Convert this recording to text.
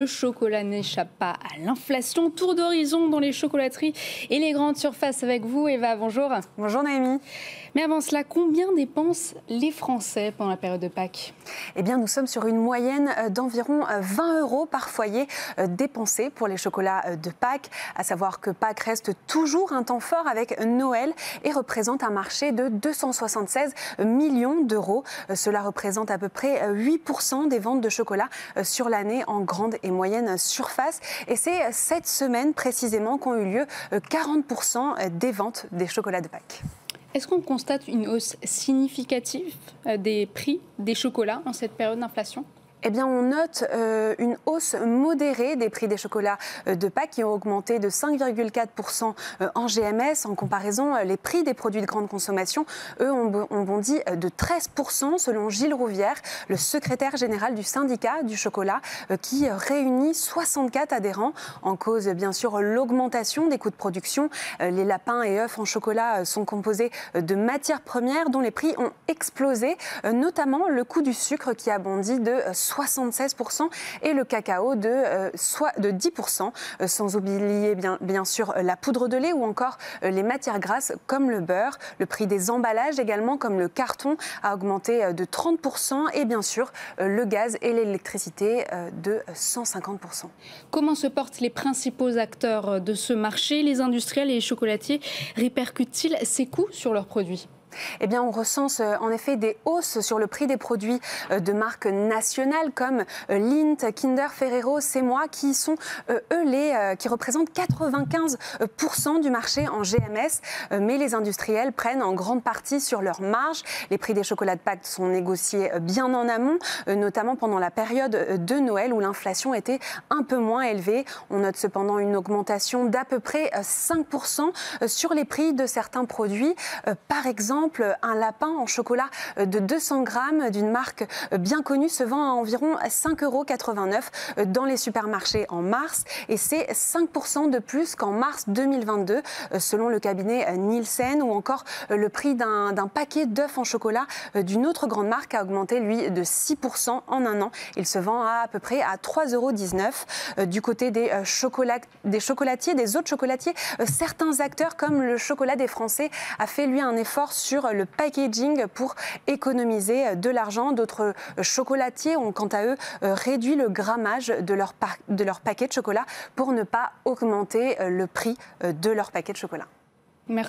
Le chocolat n'échappe pas à l'inflation. Tour d'horizon dans les chocolateries et les grandes surfaces avec vous, Eva. Bonjour. Bonjour Noémie. Mais avant cela, combien dépensent les Français pendant la période de Pâques? Eh bien, nous sommes sur une moyenne d'environ 20 € par foyer dépensés pour les chocolats de Pâques. À savoir que Pâques reste toujours un temps fort avec Noël et représente un marché de 276 millions d'euros. Cela représente à peu près 8% des ventes de chocolat sur l'année en grande et moyenne surface. Et c'est cette semaine précisément qu'ont eu lieu 40% des ventes des chocolats de Pâques. Est-ce qu'on constate une hausse significative des prix des chocolats en cette période d'inflation ? Eh bien, on note une hausse modérée des prix des chocolats de Pâques qui ont augmenté de 5,4% en GMS. En comparaison, les prix des produits de grande consommation, eux, ont bondi de 13% selon Gilles Rouvière, le secrétaire général du syndicat du chocolat, qui réunit 64 adhérents. En cause, bien sûr, l'augmentation des coûts de production. Les lapins et œufs en chocolat sont composés de matières premières dont les prix ont explosé, notamment le coût du sucre qui a bondi de 76% et le cacao de 10%, sans oublier bien sûr la poudre de lait ou encore les matières grasses comme le beurre. Le prix des emballages également comme le carton a augmenté de 30% et bien sûr le gaz et l'électricité de 150%. Comment se portent les principaux acteurs de ce marché? Les industriels et les chocolatiers répercutent-ils ces coûts sur leurs produits? Eh bien, on recense en effet des hausses sur le prix des produits de marques nationales comme Lindt, Kinder, Ferrero, C'est Moi, qui sont qui représentent 95% du marché en GMS. Mais les industriels prennent en grande partie sur leurs marges. Les prix des chocolats de Pâques sont négociés bien en amont, notamment pendant la période de Noël où l'inflation était un peu moins élevée. On note cependant une augmentation d'à peu près 5% sur les prix de certains produits. Par exemple, un lapin en chocolat de 200 grammes d'une marque bien connue se vend à environ 5,89 € dans les supermarchés en mars et c'est 5% de plus qu'en mars 2022 selon le cabinet Nielsen, ou encore le prix d'un paquet d'œufs en chocolat d'une autre grande marque a augmenté lui de 6% en un an. Il se vend à peu près à 3,19 €. Du côté des chocolatiers, des autres chocolatiers, certains acteurs comme le Chocolat des Français a fait lui un effort sur le packaging pour économiser de l'argent. D'autres chocolatiers ont quant à eux réduit le grammage de leur paquet de chocolat pour ne pas augmenter le prix de leur paquet de chocolat.